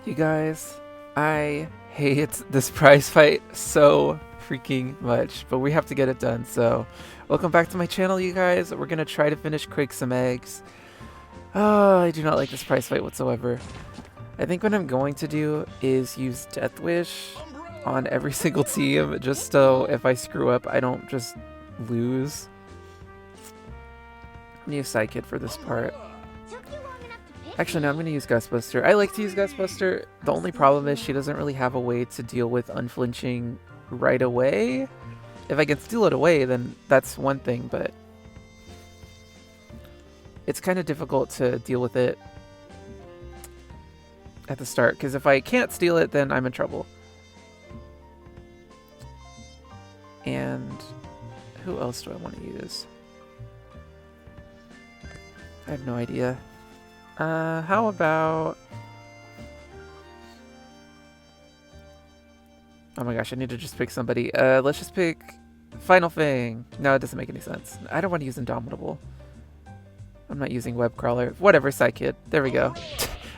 You guys, I hate this prize fight so freaking much, but we have to get it done. So, welcome back to my channel, you guys. We're gonna try to finish Craic some eggs. Oh, I do not like this prize fight whatsoever. I think what I'm going to do is use Death Wish on every single team, just so if I screw up, I don't just lose. I'm gonna use Psykid for this part. Actually, no, I'm going to use Gustbuster. I like to use Gustbuster. The only problem is she doesn't really have a way to deal with unflinching right away. If I can steal it away, then that's one thing, but it's kind of difficult to deal with it at the start, because if I can't steal it, then I'm in trouble. And who else do I want to use? I have no idea. How about... Oh my gosh, I need to just pick somebody. Let's just pick Final Fang. No, it doesn't make any sense. I don't want to use Indomitable. I'm not using Web Crawler. Whatever, Psykid. There we go.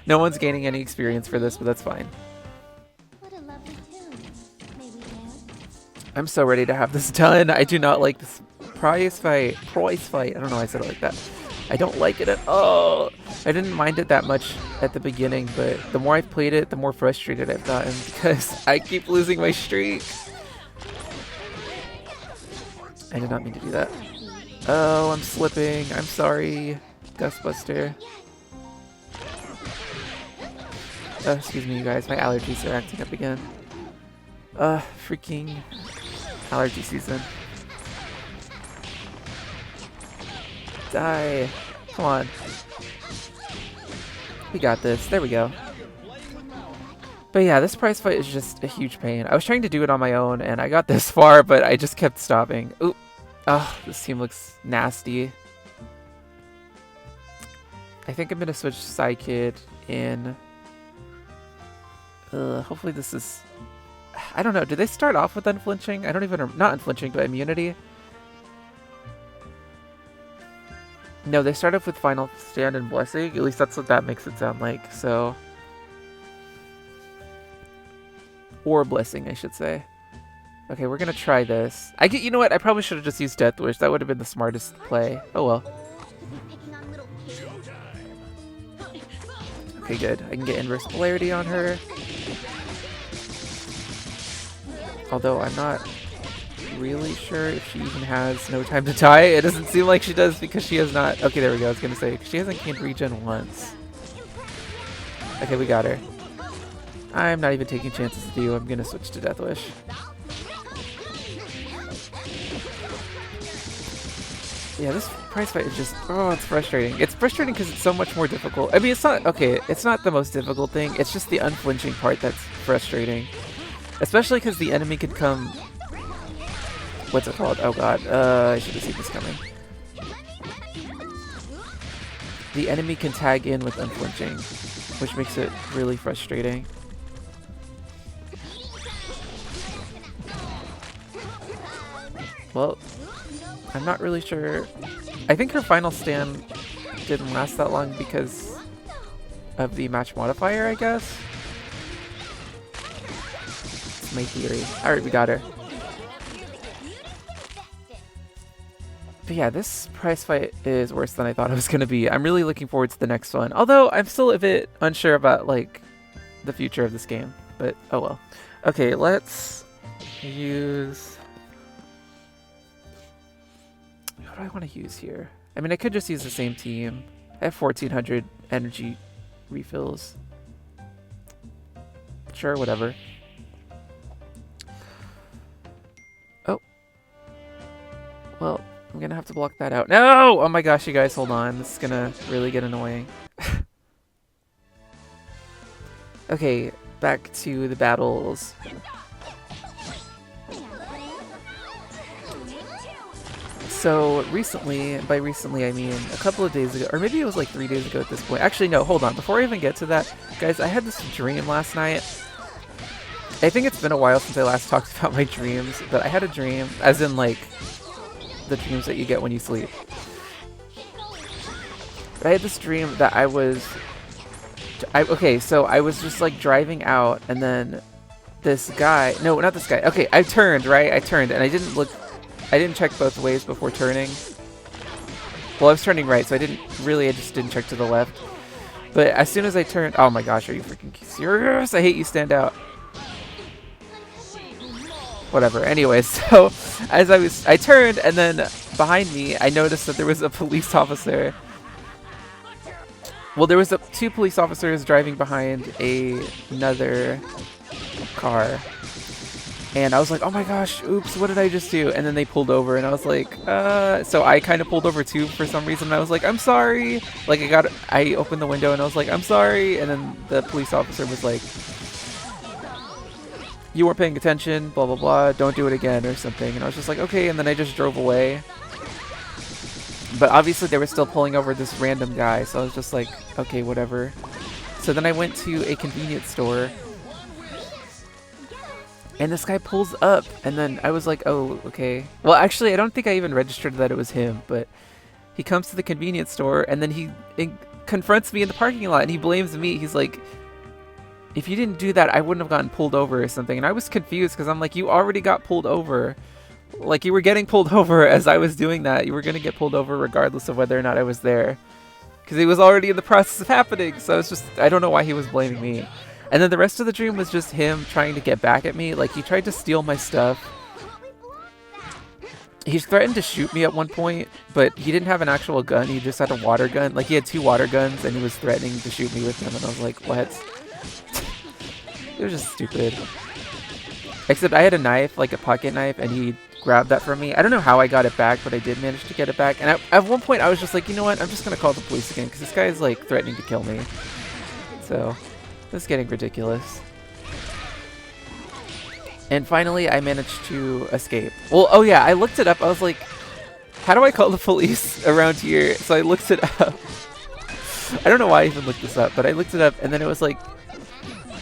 No one's gaining any experience for this, but that's fine. What a lovely tune. May we dance? I'm so ready to have this done. I do not like this prize fight. I don't know why I said it like that. I don't like it at all. I didn't mind it that much at the beginning, but the more I've played it, the more frustrated I've gotten because I keep losing my streak. I did not mean to do that. Oh, I'm slipping. I'm sorry, Gustbuster. Excuse me, you guys. My allergies are acting up again. Freaking allergy season. Die. Come on. We got this. There we go. But yeah, this prize fight is just a huge pain. I was trying to do it on my own, and I got this far, but I just kept stopping. Ooh. Oh, this team looks nasty. I think I'm going to switch Psykid in. Hopefully this is... I don't know. Do they start off with unflinching? I don't even... Not unflinching, but immunity. No, they start off with Final Stand and Blessing. At least that's what that makes it sound like, so... Or Blessing, I should say. Okay, we're gonna try this. You know what? I probably should have just used Death Wish. That would have been the smartest play. Oh well. Okay, good. I can get Inverse Polarity on her. Although I'm not really sure if she even has No Time to Die. It doesn't seem like she does because she has not... Okay, there we go. I was going to say, she hasn't gained regen once. Okay, we got her. I'm not even taking chances with you. I'm going to switch to Death Wish. Yeah, this prize fight is just... Oh, it's frustrating. It's frustrating because it's so much more difficult. I mean, it's not... Okay, it's not the most difficult thing. It's just the unflinching part that's frustrating. Especially because the enemy could come... What's it called? Oh god, I should have seen this coming. The enemy can tag in with unflinching, which makes it really frustrating. Well, I'm not really sure. I think her final stand didn't last that long because of the match modifier, I guess. It's my theory. Alright, we got her. But yeah, this prize fight is worse than I thought it was going to be. I'm really looking forward to the next one. Although, I'm still a bit unsure about, like, the future of this game. But, oh well. Okay, let's use... What do I want to use here? I mean, I could just use the same team. I have 1400 energy refills. Sure, whatever. Oh. Well... I'm gonna have to block that out. No! Oh my gosh, you guys, hold on. This is gonna really get annoying. Okay, back to the battles. So, recently, by recently I mean a couple of days ago, or maybe it was like 3 days ago at this point. Actually, no, hold on. Before I even get to that, guys, I had this dream last night. I think it's been a while since I last talked about my dreams, but I had a dream, as in like, the dreams that you get when you sleep. But I had this dream that I was Okay, so I was just like driving out, and then this guy, no, not this guy. Okay, I turned, right? I turned, and I didn't check both ways before turning. Well, I was turning right, so I just didn't check to the left. But as soon as I turned, oh my gosh, are you freaking serious? I hate you, stand out. Whatever. Anyways, so as I turned, and then behind me, I noticed that there was a police officer. Well, there was two police officers driving behind another car. And I was like, oh my gosh, oops, what did I just do? And then they pulled over, and I was like, so I kind of pulled over too for some reason. And I was like, I'm sorry. Like, I opened the window, and I was like, I'm sorry. And then the police officer was like, you weren't paying attention, blah, blah, blah. Don't do it again or something. And I was just like, okay. And then I just drove away. But obviously they were still pulling over this random guy. So I was just like, okay, whatever. So then I went to a convenience store. And this guy pulls up, and then I was like, oh, okay. Well, actually, I don't think I even registered that it was him, but he comes to the convenience store, and then he confronts me in the parking lot, and he blames me. He's like, if you didn't do that, I wouldn't have gotten pulled over or something. And I was confused, because I'm like, you already got pulled over. Like, you were getting pulled over as I was doing that. You were going to get pulled over regardless of whether or not I was there. Because it was already in the process of happening, so it's just, I don't know why he was blaming me. And then the rest of the dream was just him trying to get back at me. Like, he tried to steal my stuff. He threatened to shoot me at one point, but he didn't have an actual gun. He just had a water gun. Like, he had 2 water guns, and he was threatening to shoot me with them. And I was like, what? It was just stupid. Except I had a knife, like a pocket knife, and he grabbed that from me. I don't know how I got it back, but I did manage to get it back. And at one point, I was just like, you know what? I'm just going to call the police again, because this guy is, like, threatening to kill me. So... this is getting ridiculous. And finally, I managed to escape. Well, oh yeah, I looked it up. I was like, how do I call the police around here? So I looked it up. I don't know why I even looked this up, but I looked it up, and then it was like,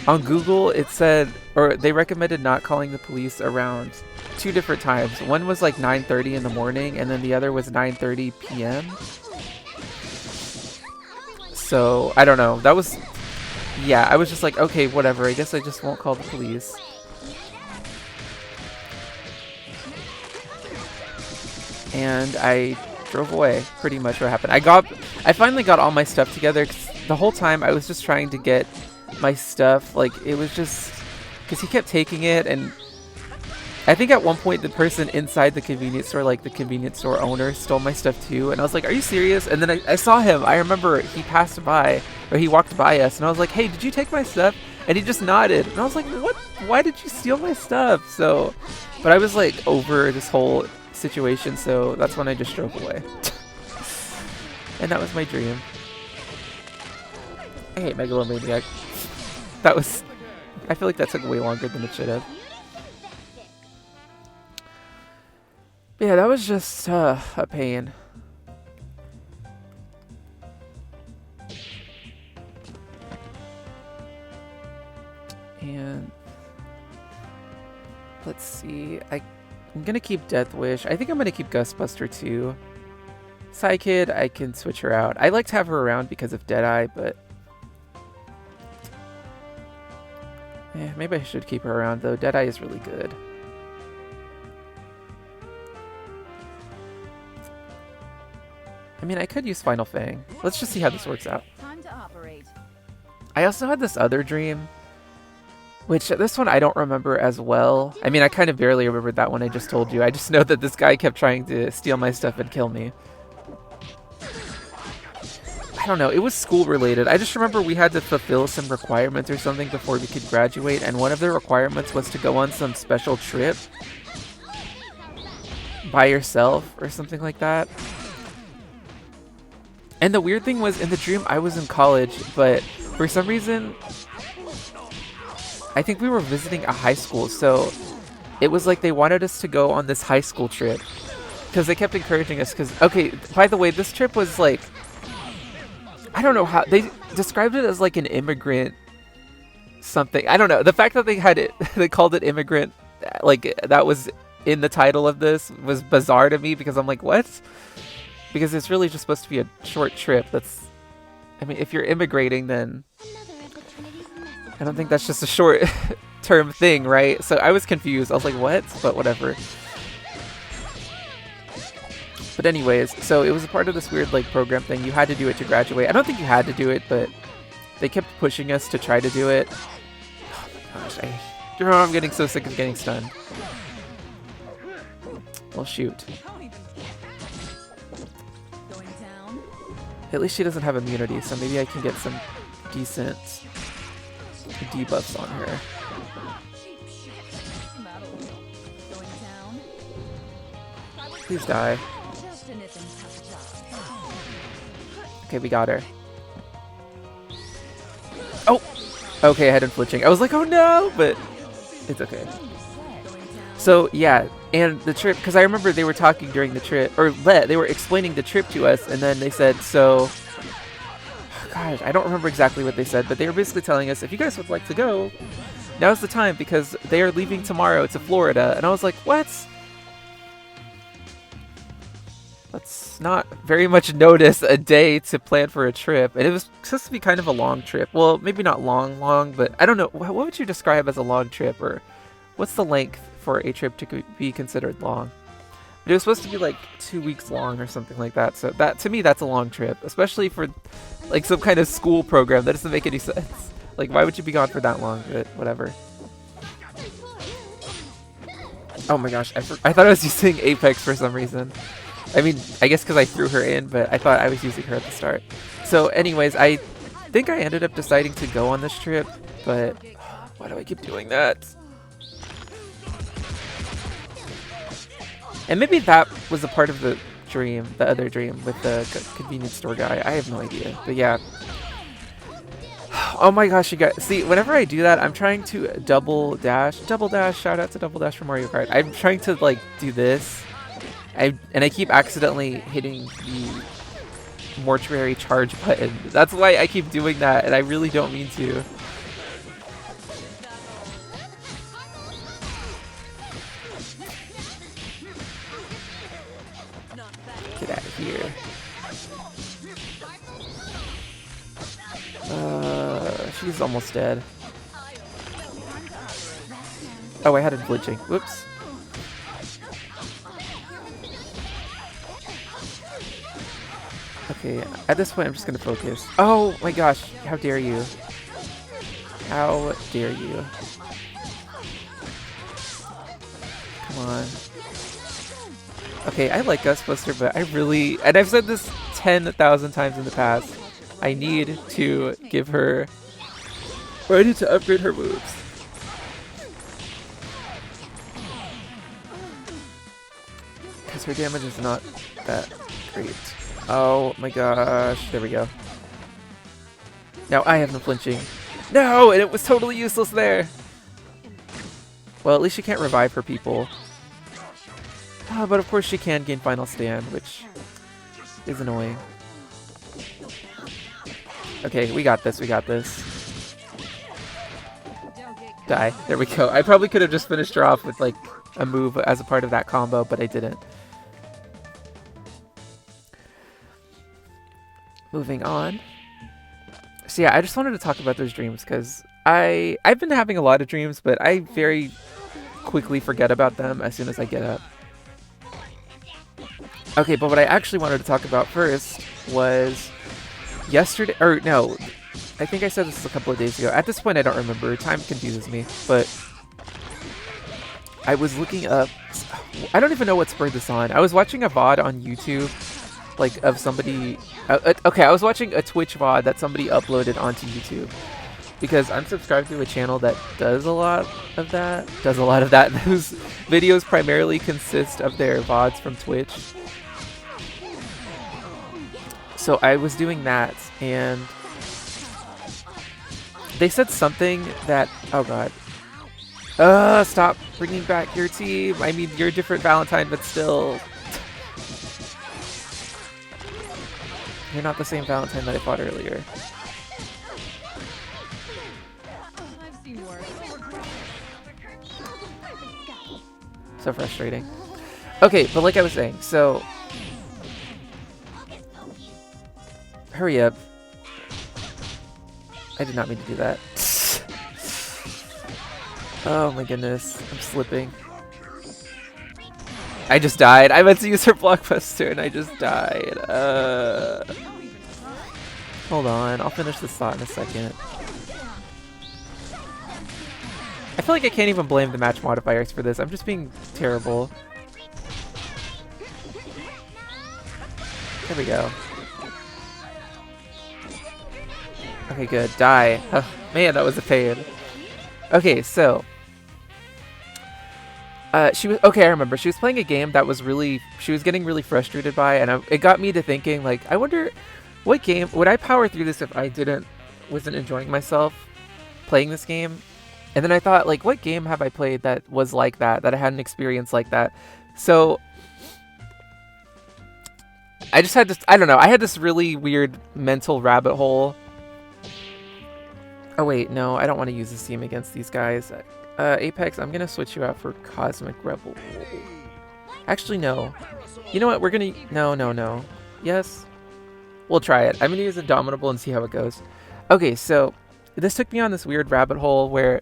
on Google, it said, or they recommended not calling the police around 2 different times. One was like 9:30 in the morning, and then the other was 9:30 p.m. So, I don't know. That was... yeah, I was just like, okay, whatever. I guess I just won't call the police. And I drove away, pretty much what happened. I finally got all my stuff together, 'cause the whole time I was just trying to get my stuff. Like, it was just... because he kept taking it, and... I think at one point the person inside the convenience store, like the convenience store owner, stole my stuff too. And I was like, are you serious? And then I saw him. I remember he passed by, or he walked by us, and I was like, hey, did you take my stuff? And he just nodded. And I was like, what? Why did you steal my stuff? So, but I was like over this whole situation, so that's when I just drove away. And that was my dream. I hate Megalomaniac. That was... I feel like that took way longer than it should have. Yeah, that was just a pain. And let's see. I'm gonna keep Death Wish. I think I'm gonna keep Gustbuster too. Psykid, I can switch her out. I like to have her around because of Deadeye, but yeah, maybe I should keep her around though. Deadeye is really good. I mean, I could use Final Fang. Let's just see how this works out. Time to operate. I also had this other dream, which this one I don't remember as well. I mean, I kind of barely remembered that one I just told you. I just know that this guy kept trying to steal my stuff and kill me. I don't know. It was school related. I just remember we had to fulfill some requirements or something before we could graduate, and one of the requirements was to go on some special trip by yourself or something like that. And the weird thing was, in the dream, I was in college, but for some reason, I think we were visiting a high school, so it was like they wanted us to go on this high school trip, because they kept encouraging us, because, okay, by the way, this trip was like, I don't know how, they described it as like an immigrant something, I don't know, the fact that they had it, they called it immigrant, like, that was in the title of this, was bizarre to me, because I'm like, what? Because it's really just supposed to be a short trip. That's, I mean, if you're immigrating, then Another I don't think that's just a short term thing, right? So I was confused. I was like, what? But whatever. But anyways, so it was a part of this weird like program thing. You had to do it to graduate. I don't think you had to do it, but they kept pushing us to try to do it. Oh my gosh, I'm getting so sick of getting stunned. Well, shoot. At least she doesn't have immunity, so maybe I can get some decent debuffs on her. Please die. Okay, we got her. Oh! Okay, I had flinching. I was like, oh no! But it's okay. So, yeah, and the trip, because I remember they were talking during the trip, or they were explaining the trip to us, and then they said, so, gosh, I don't remember exactly what they said, but they were basically telling us, if you guys would like to go, now's the time, because they are leaving tomorrow to Florida. And I was like, what? Let's not very much notice a day to plan for a trip. And it was supposed to be kind of a long trip. Well, maybe not long, but I don't know. What would you describe as a long trip, or what's the length for a trip to be considered long? But it was supposed to be like 2 weeks long or something like that. So that, to me, that's a long trip, especially for like some kind of school program. That doesn't make any sense. Like, why would you be gone for that long? But whatever. Oh my gosh, I thought I was using Apex for some reason. I mean, I guess because I threw her in, but I thought I was using her at the start. So anyways, I think I ended up deciding to go on this trip, but why do I keep doing that? And maybe that was a part of the dream, the other dream with the convenience store guy. I have no idea, but yeah. Oh my gosh, you guys. See, whenever I do that, I'm trying to double dash, shout out to double dash for Mario Kart. I'm trying to like do this. And I keep accidentally hitting the mortuary charge button. That's why I keep doing that, and I really don't mean to. Get out of here. She's almost dead. Oh, I had it glitching. Whoops. Okay, at this point I'm just gonna focus. Oh my gosh, how dare you. How dare you. Come on. Okay, I like Ghostbuster, but I really, and I've said this 10,000 times in the past, I need to give her, or I need to upgrade her moves. Because her damage is not that great. Oh my gosh, there we go. Now I have no flinching. No, and it was totally useless there. Well, at least she can't revive her people. But of course she can gain Final Stand, which is annoying. Okay, we got this, we got this. Die. There we go. I probably could have just finished her off with like a move as a part of that combo, but I didn't. Moving on. So yeah, I just wanted to talk about those dreams because I've been having a lot of dreams, but I very quickly forget about them as soon as I get up. Okay, but what I actually wanted to talk about first was yesterday, or no, I think I said this a couple of days ago. At this point, I don't remember. Time confuses me, but I was looking up, I don't even know what spurred this on. I was watching a VOD on YouTube, like of somebody, okay, I was watching a Twitch VOD that somebody uploaded onto YouTube. Because I'm subscribed to a channel that does a lot of that. Those videos primarily consist of their VODs from Twitch. So I was doing that, and they said something that, oh god. Stop bringing back your team. I mean, you're a different Valentine, but still. You're not the same Valentine that I fought earlier. So frustrating. Okay, but like I was saying, so hurry up. I did not mean to do that. Oh my goodness, I'm slipping. I just died. I meant to use her blockbuster and I just died. Hold on, I'll finish this thought in a second. I feel like I can't even blame the match modifiers for this. I'm just being terrible. There we go. Okay, good. Die. Oh, man, that was a pain. Okay, so she was okay. I remember she was playing a game that was really she was getting really frustrated by, and it got me to thinking like, I wonder what game would I power through this if I wasn't enjoying myself playing this game. And then I thought, like, what game have I played that was like that I had an experience like that? So I just had this, I don't know, I had this really weird mental rabbit hole. Oh wait, no, I don't want to use this team against these guys. Apex, I'm gonna switch you out for Cosmic Rebel. Actually, no. You know what, we're gonna, no. Yes? We'll try it. I'm gonna use Indomitable and see how it goes. Okay, so this took me on this weird rabbit hole where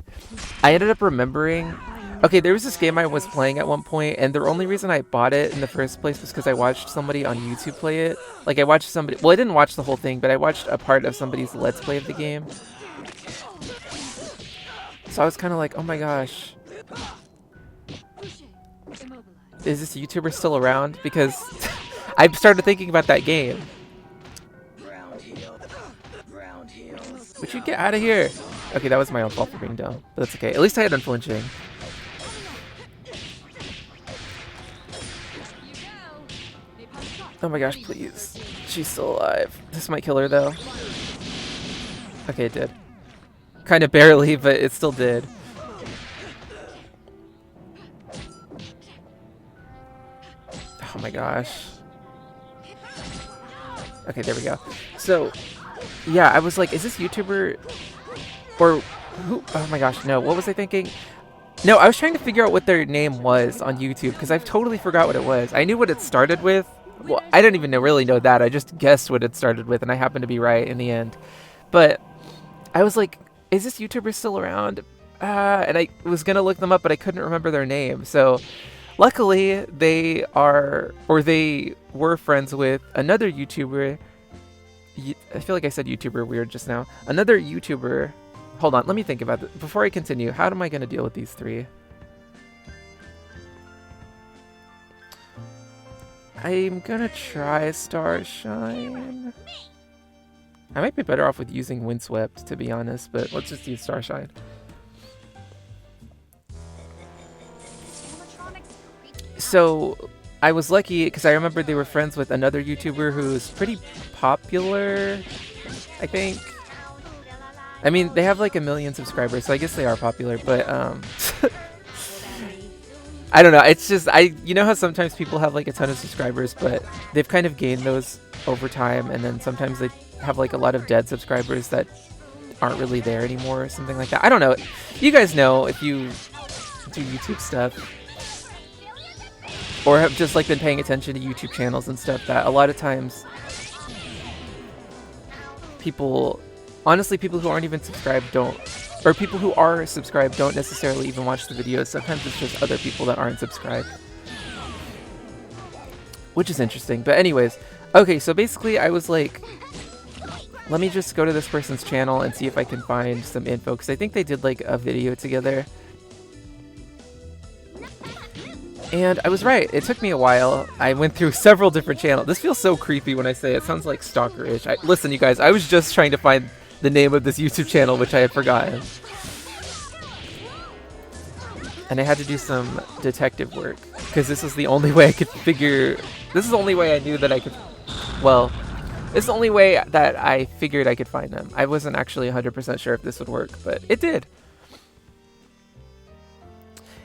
I ended up remembering, okay, there was this game I was playing at one point, and the only reason I bought it in the first place was because I watched somebody on YouTube play it. Like, I watched somebody, well, I didn't watch the whole thing, but I watched a part of somebody's Let's Play of the game. So I was kind of like, oh my gosh, is this YouTuber still around? Because I started thinking about that game. Would you get out of here? Okay, that was my own fault for being dumb, but that's okay. At least I had unflinching. Oh my gosh, please. She's still alive. This might kill her though. Okay, it did. Kind of barely, but it still did. Oh my gosh. Okay, there we go. So, yeah, I was like, is this YouTuber or who? Oh my gosh, no. What was I thinking? No, I was trying to figure out what their name was on YouTube because I totally forgot what it was. I knew what it started with. Well, I didn't even really know that. I just guessed what it started with, and I happened to be right in the end. But I was like, is this YouTuber still around? And I was going to look them up, but I couldn't remember their name. So luckily, they were friends with another YouTuber. I feel like I said YouTuber weird just now. Another YouTuber. Hold on, let me think about it. Before I continue, how am I going to deal with these three? I'm going to try Starshine. I might be better off with using Windswept, to be honest, but let's just use Starshine. So I was lucky because I remembered they were friends with another YouTuber who's pretty popular, I think. I mean, they have like 1 million subscribers, so I guess they are popular, but I don't know. It's just, you know how sometimes people have like a ton of subscribers, but they've kind of gained those over time, and then sometimes they have like a lot of dead subscribers that aren't really there anymore or something like that. I don't know. You guys know if you do YouTube stuff or have just like been paying attention to YouTube channels and stuff, that a lot of times people, honestly, people who aren't even subscribed don't, or people who are subscribed don't necessarily even watch the videos. Sometimes it's just other people that aren't subscribed, which is interesting. But anyways, okay, so basically I was like, let me just go to this person's channel and see if I can find some info, because I think they did like a video together. And I was right. It took me a while. I went through several different channels. This feels so creepy when I say it. It sounds like stalker-ish. Listen, you guys, I was just trying to find the name of this YouTube channel, which I had forgotten. And I had to do some detective work, because this is the only way I could figure... This is the only way I knew that I could... Well, this is the only way that I figured I could find them. I wasn't actually 100% sure if this would work, but it did.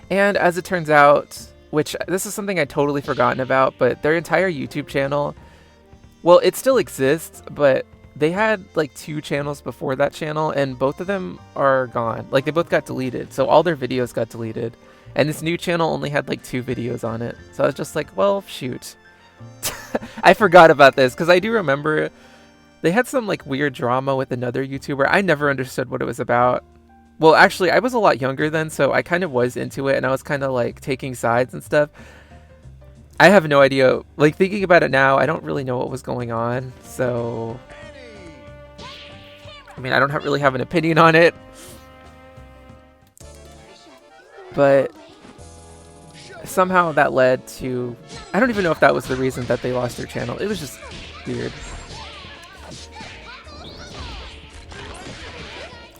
And as it turns out, which this is something I'd totally forgotten about, but their entire YouTube channel, well, it still exists, but they had like 2 channels before that channel, and both of them are gone. Like, they both got deleted, so all their videos got deleted. And this new channel only had like 2 videos on it. So I was just like, well, shoot. I forgot about this, because I do remember they had some like weird drama with another YouTuber. I never understood what it was about. well, actually, I was a lot younger then, so I kind of was into it, and I was kind of like taking sides and stuff. I have no idea. Like, thinking about it now, I don't really know what was going on. So, I mean, I don't really have an opinion on it. But somehow that led to... I don't even know if that was the reason that they lost their channel. It was just weird.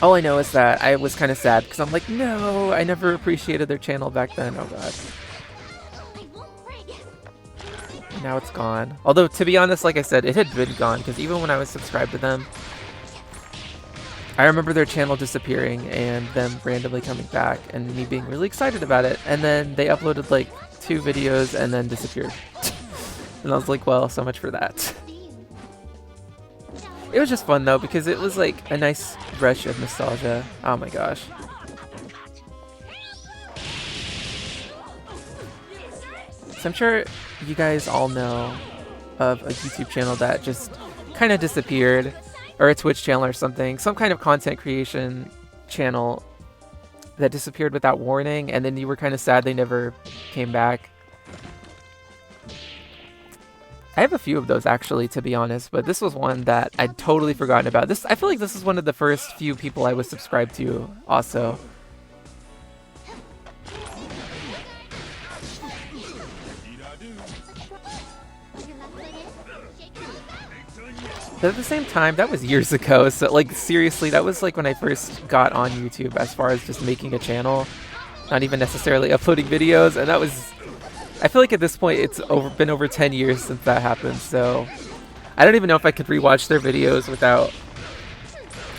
All I know is that I was kind of sad because I'm like, no, I never appreciated their channel back then. Oh, God. Now it's gone. Although, to be honest, like I said, it had been gone because even when I was subscribed to them, I remember their channel disappearing and them randomly coming back and me being really excited about it. And then they uploaded like 2 videos and then disappeared. And I was like, well, so much for that. It was just fun though because it was like a nice rush of nostalgia. Oh my gosh. So I'm sure you guys all know of a YouTube channel that just kind of disappeared, or a Twitch channel or something, some kind of content creation channel that disappeared without warning, and then you were kind of sad they never came back. I have a few of those actually, to be honest, but this was one that I'd totally forgotten about. I feel like this is one of the first few people I was subscribed to also. But at the same time, that was years ago, so like seriously, that was like when I first got on YouTube as far as just making a channel, not even necessarily uploading videos, and that was, I feel like at this point it's been over 10 years since that happened, so I don't even know if I could rewatch their videos without,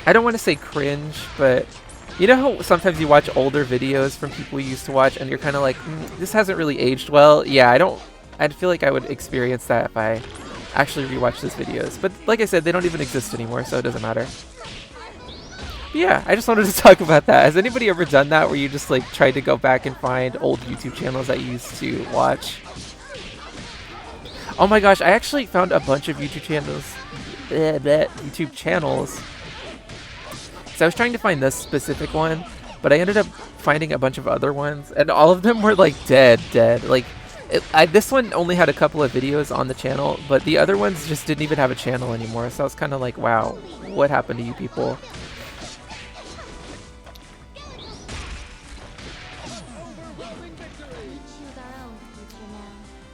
I don't want to say cringe, but you know how sometimes you watch older videos from people you used to watch and you're kind of like, this hasn't really aged well? Yeah, I'd feel like I would experience that if I actually rewatch those videos. But like I said, they don't even exist anymore, so it doesn't matter. But yeah, I just wanted to talk about that. Has anybody ever done that where you just like tried to go back and find old YouTube channels that you used to watch? Oh my gosh, I actually found a bunch of YouTube channels. So I was trying to find this specific one, but I ended up finding a bunch of other ones, and all of them were like dead. Like, this one only had a couple of videos on the channel, but the other ones just didn't even have a channel anymore. So I was kind of like, wow, what happened to you people?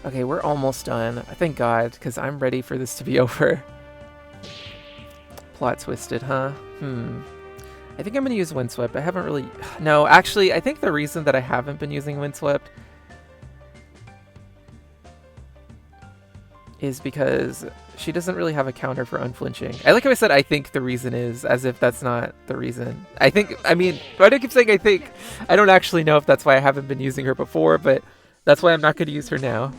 Okay, we're almost done. Thank God, because I'm ready for this to be over. Plot twisted, huh? I think I'm going to use Windswept. I haven't really... No, actually, I think the reason that I haven't been using Windswept is because she doesn't really have a counter for unflinching. I like how I said I think the reason is, as if that's not the reason. I mean, why do I keep saying I think? I don't actually know if that's why I haven't been using her before, but that's why I'm not going to use her now.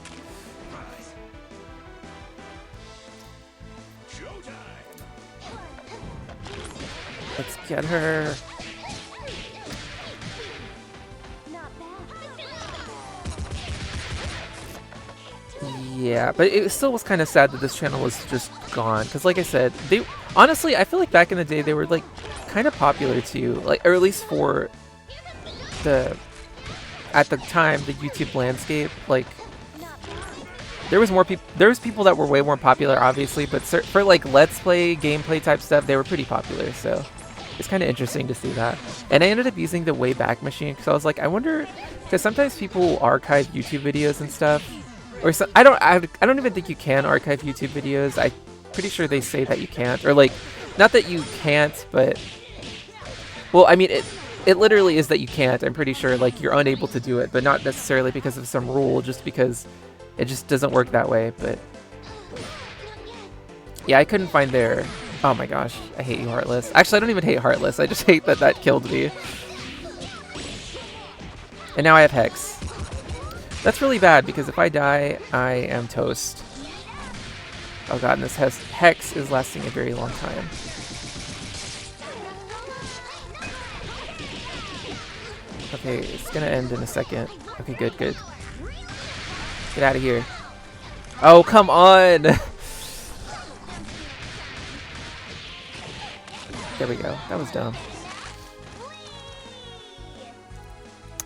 Let's get her. Yeah, but it still was kind of sad that this channel was just gone. Because like I said, honestly, I feel like back in the day they were like kind of popular too. Like, or at least for at the time, the YouTube landscape. Like, there was people that were way more popular, obviously, but for like Let's Play, gameplay type stuff, they were pretty popular, so it's kind of interesting to see that. And I ended up using the Wayback Machine, because I was like, I wonder, because sometimes people archive YouTube videos and stuff, or I don't even think you can archive YouTube videos. I'm pretty sure they say that you can't, or like, not that you can't, but, well, I mean, it literally is that you can't. I'm pretty sure, like, you're unable to do it, but not necessarily because of some rule, just because it just doesn't work that way. But yeah, I couldn't find their... Oh my gosh, I hate you, Heartless. Actually, I don't even hate Heartless. I just hate that that killed me. And now I have Hex. That's really bad, because if I die, I am toast. Oh god, and this Hex is lasting a very long time. Okay, it's gonna end in a second. Okay, good. Get out of here. Oh, come on! There we go. That was dumb.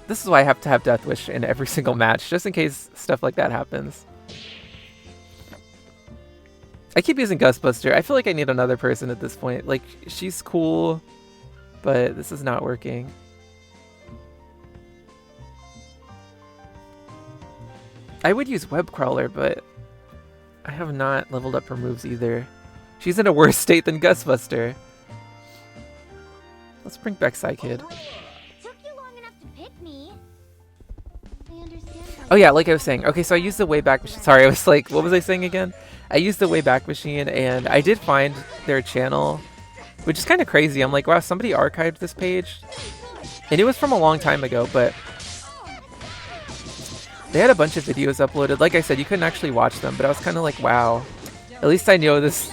This is why I have to have Death Wish in every single match, just in case stuff like that happens. I keep using Gustbuster. I feel like I need another person at this point. Like, she's cool, but this is not working. I would use Web Crawler, but I have not leveled up her moves either. She's in a worse state than Gustbuster. Let's bring back Psykid. Took you long enough to pick me. I understand. Oh yeah, like I was saying. Okay, so I used the Wayback Machine. Sorry, I was like, what was I saying again? I used the Wayback Machine, and I did find their channel, which is kind of crazy. I'm like, wow, somebody archived this page. And it was from a long time ago, but they had a bunch of videos uploaded. Like I said, you couldn't actually watch them, but I was kind of like, wow. At least I know this.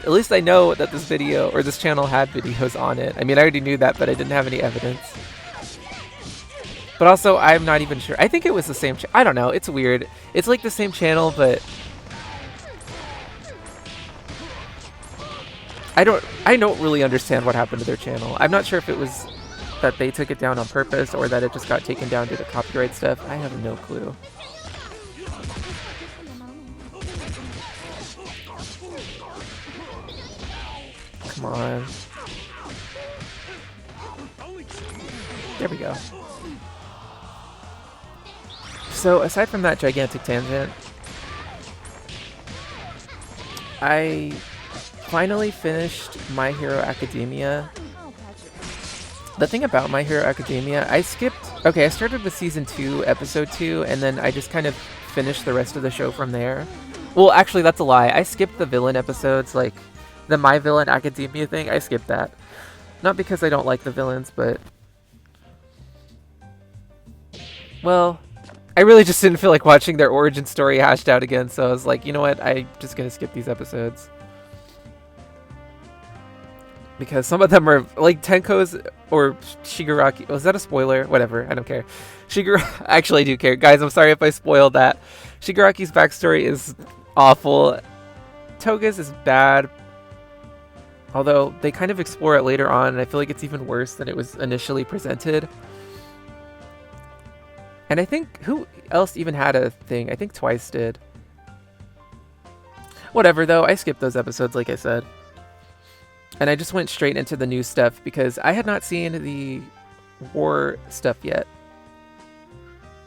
At least I know that this video or this channel had videos on it. I mean, I already knew that, but I didn't have any evidence. But also, I'm not even sure. I think it was the same. I don't know. It's weird. It's like the same channel, but I don't really understand what happened to their channel. I'm not sure if it was that they took it down on purpose or that it just got taken down due to copyright stuff. I have no clue. Come on. There we go. So aside from that gigantic tangent, I finally finished My Hero Academia. The thing about My Hero Academia, I started with Season 2, Episode 2, and then I just kind of finished the rest of the show from there. Well, actually, that's a lie. I skipped the villain episodes, like the My Villain Academia thing. I skipped that. Not because I don't like the villains, but well, I really just didn't feel like watching their origin story hashed out again, so I was like, you know what, I'm just gonna skip these episodes. Because some of them are, like, Tenko's or Shigaraki... Was that a spoiler? Whatever, I don't care. Actually, I do care. Guys, I'm sorry if I spoiled that. Shigaraki's backstory is awful. Toga's is bad. Although, they kind of explore it later on, and I feel like it's even worse than it was initially presented. And I think, who else even had a thing? I think Twice did. Whatever, though. I skipped those episodes, like I said. And I just went straight into the new stuff because I had not seen the war stuff yet.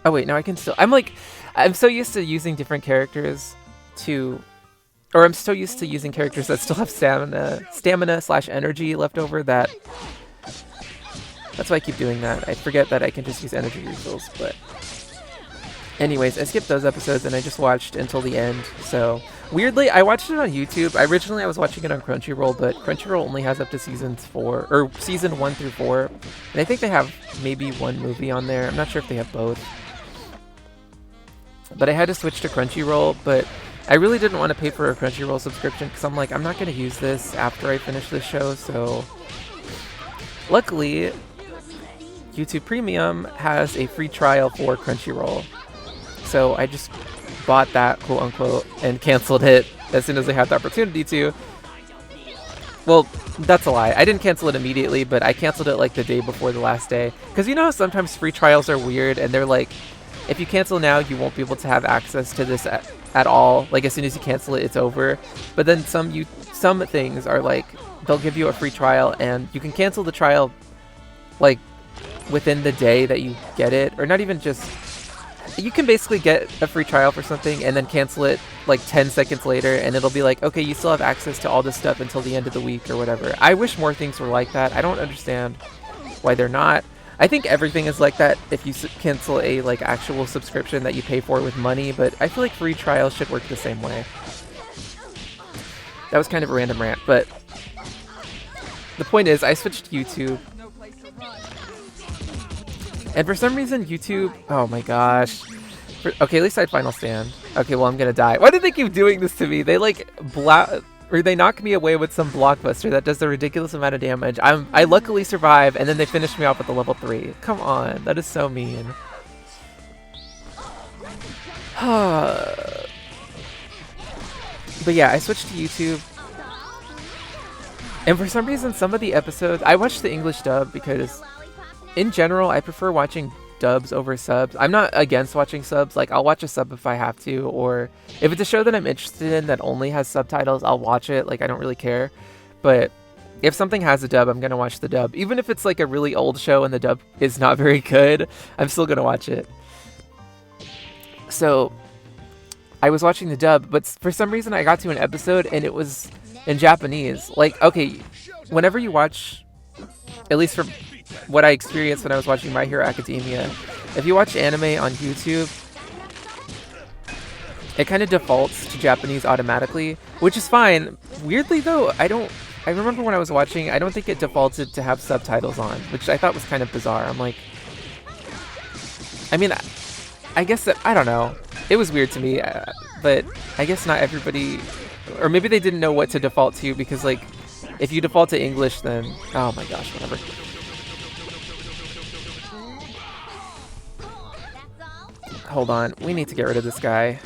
Oh wait, now I can still... I'm so used to using different characters to... Or I'm so used to using characters that still have stamina/energy left over that... That's why I keep doing that. I forget that I can just use energy refills, but... Anyways, I skipped those episodes and I just watched until the end, so... Weirdly, I watched it on YouTube. Originally, I was watching it on Crunchyroll, but Crunchyroll only has up to season 1 through 4. And I think they have maybe one movie on there. I'm not sure if they have both. But I had to switch to Crunchyroll, but I really didn't want to pay for a Crunchyroll subscription because I'm like, I'm not going to use this after I finish this show, so... Luckily, YouTube Premium has a free trial for Crunchyroll. So I just bought that, quote unquote, and canceled it as soon as I had the opportunity to. Well, that's a lie. I didn't cancel it immediately, but I canceled it like the day before the last day. Because you know how sometimes free trials are weird and they're like, if you cancel now, you won't be able to have access to this at all. Like as soon as you cancel it, it's over. But then some things are like, they'll give you a free trial and you can cancel the trial like within the day that you get it, or not even just... You can basically get a free trial for something and then cancel it like 10 seconds later and it'll be like, okay, you still have access to all this stuff until the end of the week or whatever. I wish more things were like that. I don't understand why they're not. I think everything is like that if you cancel a like actual subscription that you pay for with money, but I feel like free trials should work the same way. That was kind of a random rant, but the point is I switched to YouTube. And for some reason, YouTube... Oh my gosh. Okay, at least I had Final Stand. Okay, well, I'm gonna die. Why do they keep doing this to me? They, like, they knock me away with some blockbuster that does a ridiculous amount of damage. I luckily survive, and then they finish me off with a level 3. Come on, that is so mean. But yeah, I switched to YouTube. And for some reason, some of the episodes... I watched the English dub because... In general, I prefer watching dubs over subs. I'm not against watching subs. Like, I'll watch a sub if I have to, or if it's a show that I'm interested in that only has subtitles, I'll watch it. Like, I don't really care. But if something has a dub, I'm gonna watch the dub. Even if it's like a really old show and the dub is not very good, I'm still gonna watch it. So I was watching the dub, but for some reason I got to an episode and it was in Japanese. Like, okay, whenever you watch, at least from what I experienced when I was watching My Hero Academia, if you watch anime on YouTube, it kind of defaults to Japanese automatically, which is fine. Weirdly though, I remember when I was watching, I don't think it defaulted to have subtitles on, which I thought was kind of bizarre. I'm like, I mean, I guess that, I don't know. It was weird to me, but I guess not everybody, or maybe they didn't know what to default to, because like, if you default to English, then, oh my gosh, whatever. Hold on, we need to get rid of this guy.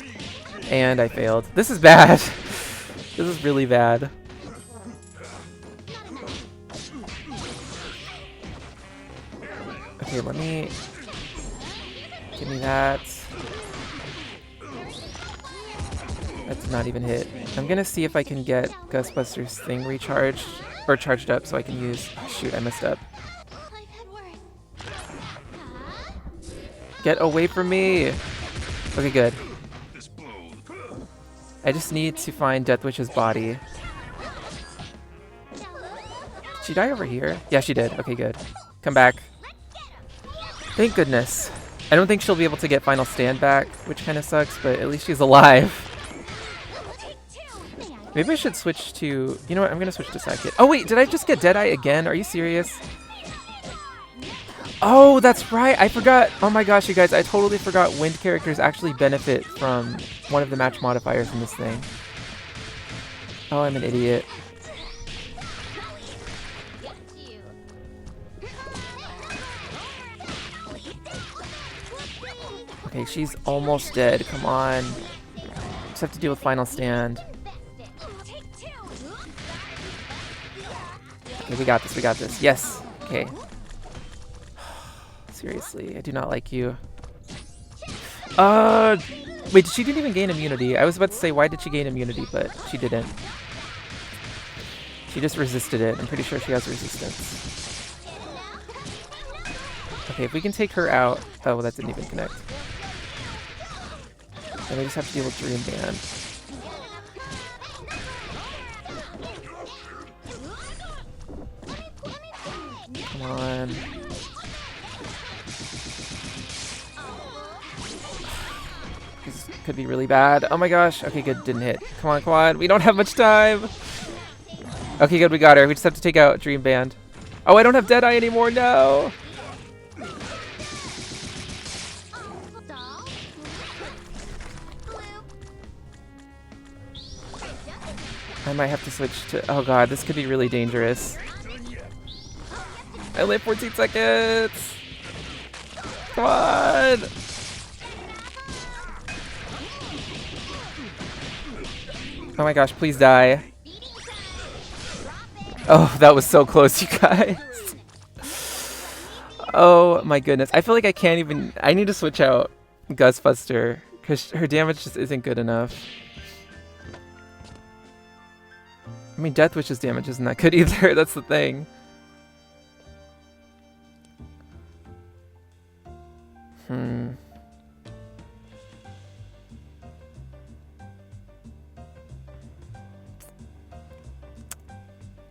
And I failed. This is bad. This is really bad. Okay, give me that. That did not even hit. I'm gonna see if I can get Ghostbuster's thing recharged, or charged up so I can use, oh, shoot, I messed up. Get away from me! Okay, good. I just need to find Deathwitch's body. Did she die over here? Yeah, she did. Okay, good. Come back. Thank goodness. I don't think she'll be able to get Final Stand back, which kind of sucks, but at least she's alive. Maybe I should switch to... You know what? I'm going to switch to Sidekick. Oh, wait. Did I just get Deadeye again? Are you serious? Oh, that's right. I forgot. Oh my gosh, you guys. I totally forgot wind characters actually benefit from one of the match modifiers in this thing. Oh, I'm an idiot. Okay, she's almost dead. Come on. Just have to deal with Final Stand. Okay, we got this. We got this. Yes. Okay. Seriously, I do not like you. Wait, she didn't even gain immunity. I was about to say, why did she gain immunity, but she didn't. She just resisted it. I'm pretty sure she has resistance. Okay, if we can take her out... Oh, well, that didn't even connect. Then we just have to deal with Dream Band. Come on. This could be really bad. Oh my gosh. Okay, good. Didn't hit. Come on, come on. We don't have much time. Okay, good. We got her. We just have to take out Dream Band. Oh, I don't have Deadeye anymore. No. I might have to switch to... Oh god, this could be really dangerous. I only have 14 seconds! Come on! Oh my gosh, please die. Oh, that was so close, you guys. Oh my goodness. I feel like I can't even... I need to switch out Ghostbuster, because her damage just isn't good enough. I mean, Deathwitch's damage isn't that good either, that's the thing.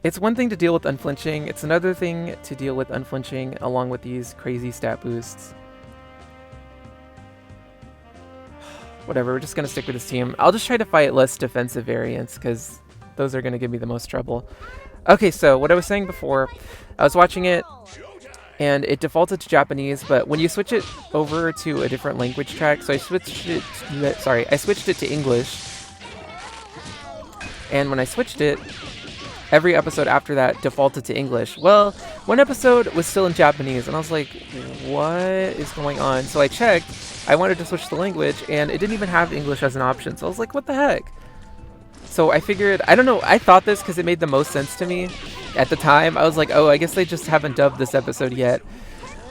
It's one thing to deal with unflinching, it's another thing to deal with unflinching along with these crazy stat boosts. Whatever, we're just gonna stick with this team. I'll just try to fight less defensive variants, because those are gonna give me the most trouble. Okay, so what I was saying before, I was watching it, and it defaulted to Japanese, but when you switch it over to a different language track, so I switched it to English, and when I switched it, every episode after that defaulted to English. Well, one episode was still in Japanese, and I was like, what is going on? So I checked, I wanted to switch the language, and it didn't even have English as an option, so I was like, what the heck? So I figured, I don't know, I thought this because it made the most sense to me at the time. I was like, oh, I guess they just haven't dubbed this episode yet.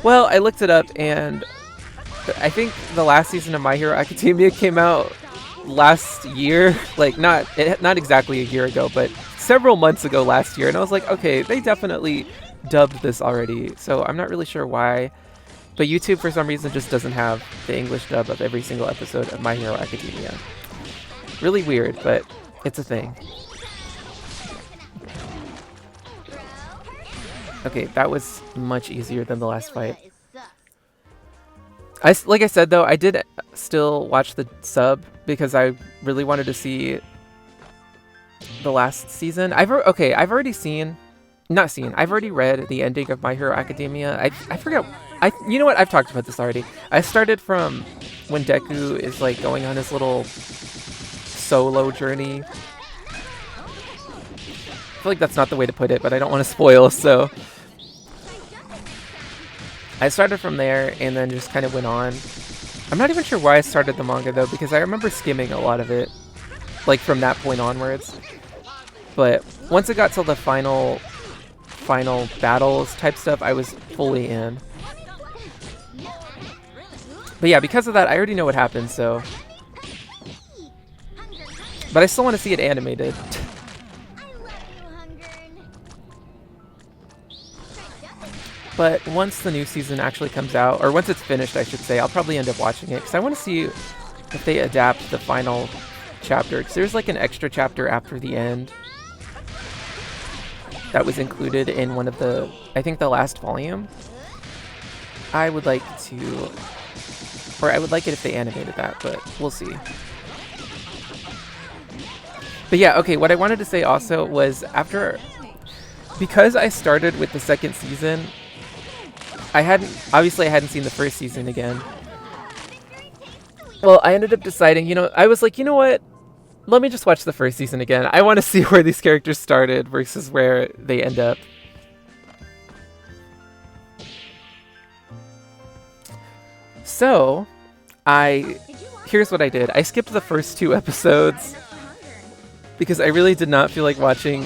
Well, I looked it up, and I think the last season of My Hero Academia came out last year, like not exactly a year ago, but several months ago last year, and I was like, okay, they definitely dubbed this already, so I'm not really sure why, but YouTube for some reason just doesn't have the English dub of every single episode of My Hero Academia. Really weird, but it's a thing. Okay, that was much easier than the last fight. Like I said though, I did still watch the sub because I really wanted to see the last season. I've already read the ending of My Hero Academia. I forget. You know what? I've talked about this already. I started from when Deku is like going on his little solo journey. I feel like that's not the way to put it, but I don't want to spoil, so I started from there and then just kind of went on. I'm not even sure why I started the manga though, because I remember skimming a lot of it, like from that point onwards. But once it got to the final battles type stuff, I was fully in. But yeah, because of that, I already know what happens, so. But I still want to see it animated. But once the new season actually comes out, or once it's finished, I should say, I'll probably end up watching it, because I want to see if they adapt the final chapter. Because there's like an extra chapter after the end that was included in one of the, I think the last volume. I would like to, or I would like it if they animated that, but we'll see. But yeah, okay, what I wanted to say also was because I started with the second season, I hadn't seen the first season again. Well, I ended up deciding, I was like, you know what? Let me just watch the first season again. I want to see where these characters started versus where they end up. So, here's what I did. I skipped the first 2 episodes because I really did not feel like watching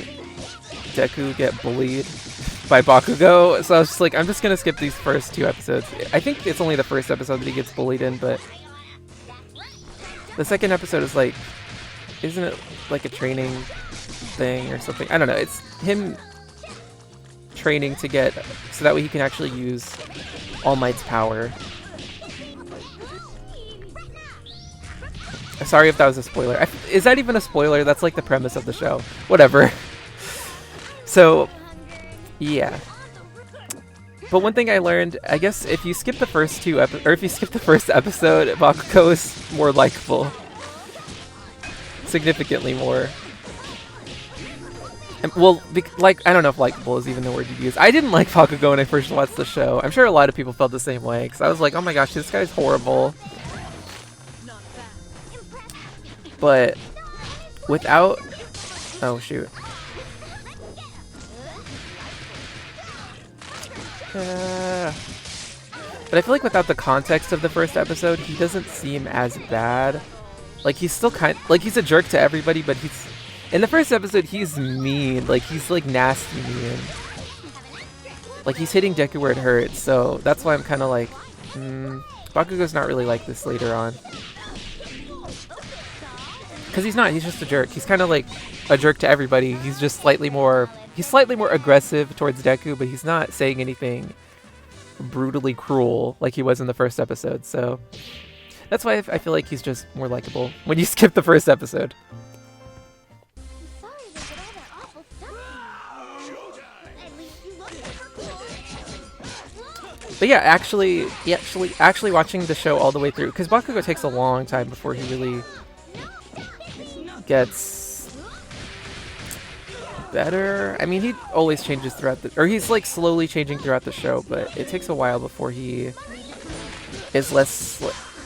Deku get bullied by Bakugo. So I was just like, I'm just going to skip these first 2 episodes. I think it's only the first episode that he gets bullied in, but the second episode is like, isn't it like a training thing or something? I don't know. It's him training to get, so that way he can actually use All Might's power. Sorry if that was a spoiler. Is that even a spoiler? That's like the premise of the show. Whatever. So, yeah. But one thing I learned, I guess if you skip the first 2 if you skip the first episode, Bakugo is more likable. Significantly more. And, well, I don't know if likable is even the word you use. I didn't like Bakugo when I first watched the show. I'm sure a lot of people felt the same way, because I was like, oh my gosh, this guy's horrible. But without... Oh, shoot. But I feel like without the context of the first episode, he doesn't seem as bad. Like, he's still like, he's a jerk to everybody, but in the first episode, he's mean. Like, he's, like, nasty mean. Like, he's hitting Deku where it hurts, so that's why I'm kind of like, Bakugo's not really like this later on. Because he's not, he's just a jerk. He's kind of like a jerk to everybody. He's just slightly more aggressive towards Deku, but he's not saying anything brutally cruel like he was in the first episode, so that's why I feel like he's just more likable when you skip the first episode. But yeah, actually watching the show all the way through, because Bakugo takes a long time before he really gets better. I mean, he always changes throughout or he's like slowly changing throughout the show, but it takes a while before he is less,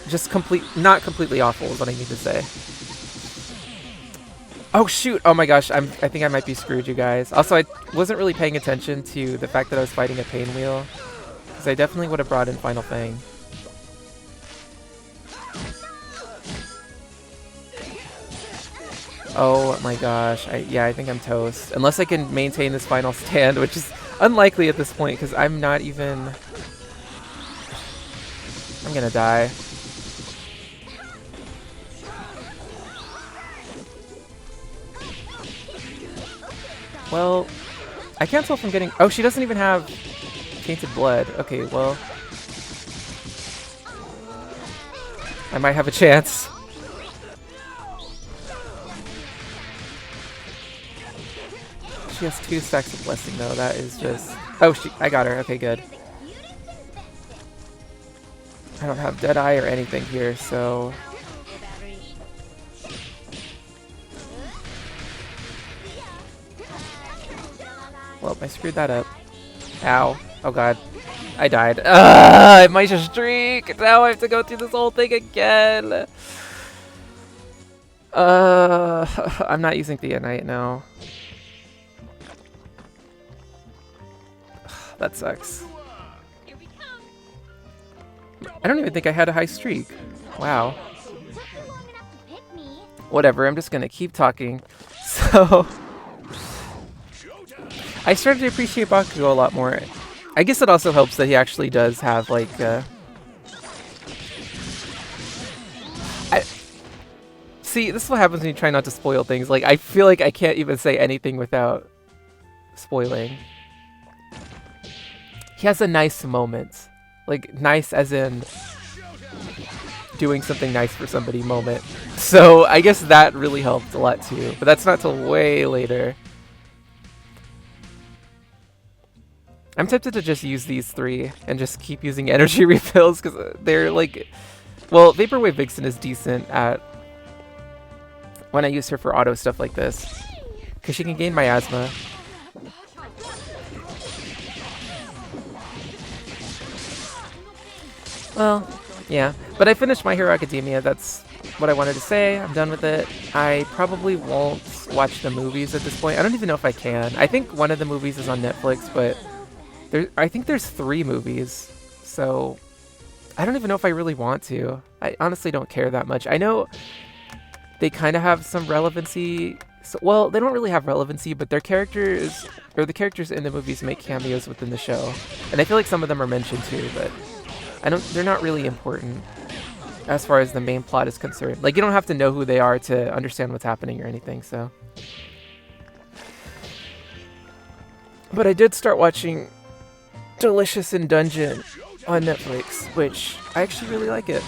just not completely awful is what I need to say. Oh shoot, oh my gosh, I think I might be screwed, you guys. Also, I wasn't really paying attention to the fact that I was fighting a pain wheel, because I definitely would have brought in Final Fang. Oh my gosh, I think I'm toast. Unless I can maintain this final stand, which is unlikely at this point, because I'm not even... I'm gonna die. Well, I can't tell if I'm getting... Oh, she doesn't even have tainted blood. Okay, well... I might have a chance. She has 2 stacks of blessing though. That is just... Oh, I got her. Okay, good. I don't have Deadeye or anything here, so... Well, I screwed that up. Ow. Oh god. I died. I might just streak! Now I have to go through this whole thing again! I'm not using Theonite now. That sucks. I don't even think I had a high streak. Wow. Whatever, I'm just gonna keep talking. So... I started to appreciate Bakugo a lot more. I guess it also helps that he actually does have, like, See, this is what happens when you try not to spoil things. Like, I feel like I can't even say anything without spoiling. He has a nice moment. Like, nice as in doing something nice for somebody moment. So, I guess that really helped a lot too. But that's not till way later. I'm tempted to just use these 3 and just keep using energy refills because they're like... Well, Vaporwave Vixen is decent at... when I use her for auto stuff like this. Because she can gain miasma. Well, yeah. But I finished My Hero Academia, that's what I wanted to say. I'm done with it. I probably won't watch the movies at this point. I don't even know if I can. I think one of the movies is on Netflix, but... I think there's 3 movies, so I don't even know if I really want to. I honestly don't care that much. I know they kind of have some relevancy. So, well, they don't really have relevancy, but their characters, or the characters in the movies make cameos within the show. And I feel like some of them are mentioned too, but they're not really important as far as the main plot is concerned. Like, you don't have to know who they are to understand what's happening or anything, so. But I did start watching Delicious in Dungeon on Netflix, which I actually really like it.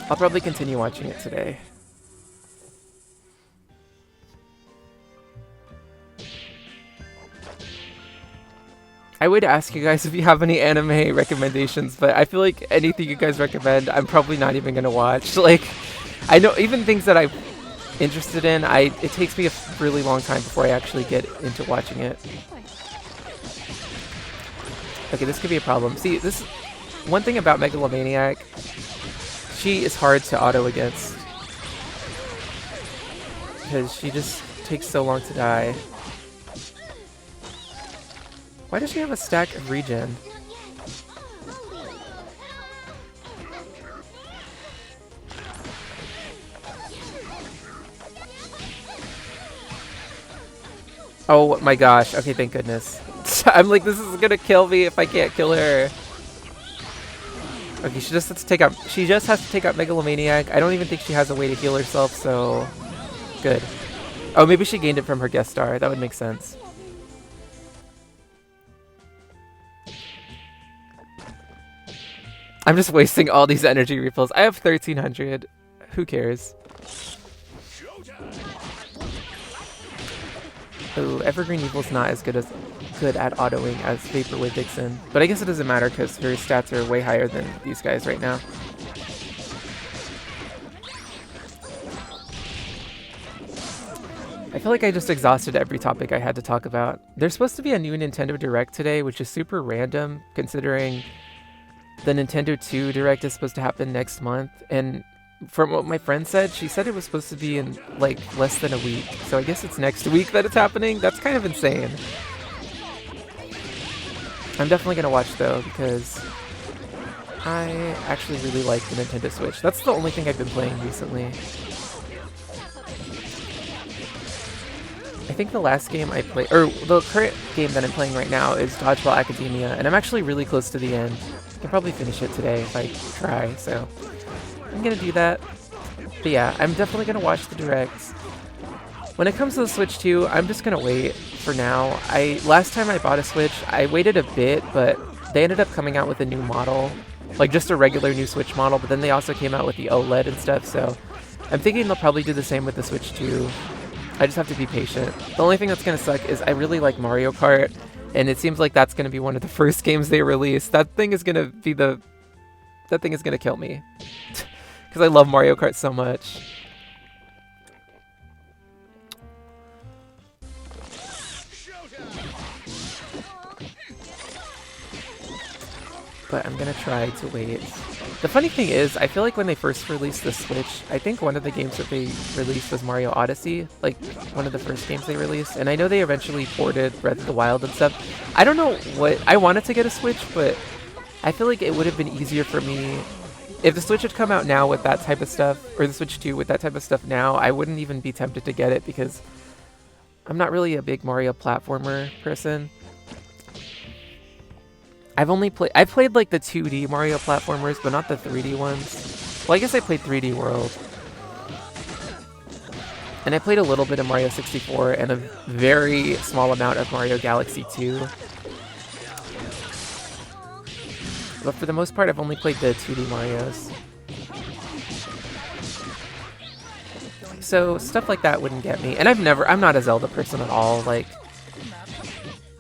I'll probably continue watching it today. I would ask you guys if you have any anime recommendations, but I feel like anything you guys recommend, I'm probably not even gonna watch. Like, I know even things that I'm interested in, it takes me a really long time before I actually get into watching it. Okay, this could be a problem. See, this one thing about Megalomaniac, she is hard to auto against because she just takes so long to die. Why does she have a stack of regen? Oh my gosh. Okay, thank goodness. I'm like, this is gonna kill me if I can't kill her. Okay, she just has to take out Megalomaniac. I don't even think she has a way to heal herself, so good. Oh, maybe she gained it from her guest star. That would make sense. I'm just wasting all these energy refills. I have 1,300. Who cares? Oh, Evergreen Evil's not as good at autoing as Vaporwave Vixen. But I guess it doesn't matter because her stats are way higher than these guys right now. I feel like I just exhausted every topic I had to talk about. There's supposed to be a new Nintendo Direct today, which is super random considering the Nintendo 2 Direct is supposed to happen next month. And from what my friend said, she said it was supposed to be in like less than a week. So I guess it's next week that it's happening. That's kind of insane. I'm definitely going to watch though because I actually really like the Nintendo Switch. That's the only thing I've been playing recently. I think the last game I played, or the current game that I'm playing right now is Dodgeball Academia, and I'm actually really close to the end. can probably finish it today if I try, so I'm gonna do that. But yeah, I'm definitely gonna watch the directs. When it comes to the Switch 2, I'm just gonna wait for now. Last time I bought a Switch, I waited a bit, but they ended up coming out with a new model, like just a regular new Switch model, but then they also came out with the OLED and stuff, so I'm thinking they'll probably do the same with the Switch 2. I just have to be patient. The only thing that's gonna suck is I really like Mario Kart, and it seems like that's gonna be one of the first games they release. That thing is gonna kill me. Because I love Mario Kart so much. But I'm gonna try to wait. The funny thing is, I feel like when they first released the Switch, I think one of the games that they released was Mario Odyssey, like one of the first games they released, and I know they eventually ported Breath of the Wild and stuff. I don't know what, I wanted to get a Switch, but I feel like it would have been easier for me if the Switch had come out now with that type of stuff, or the Switch 2 with that type of stuff now. I wouldn't even be tempted to get it because I'm not really a big Mario platformer person. I've played like the 2D Mario platformers, but not the 3D ones. Well, I guess I played 3D World. And I played a little bit of Mario 64 and a very small amount of Mario Galaxy 2. But for the most part, I've only played the 2D Marios. So stuff like that wouldn't get me. And I'm not a Zelda person at all. Like,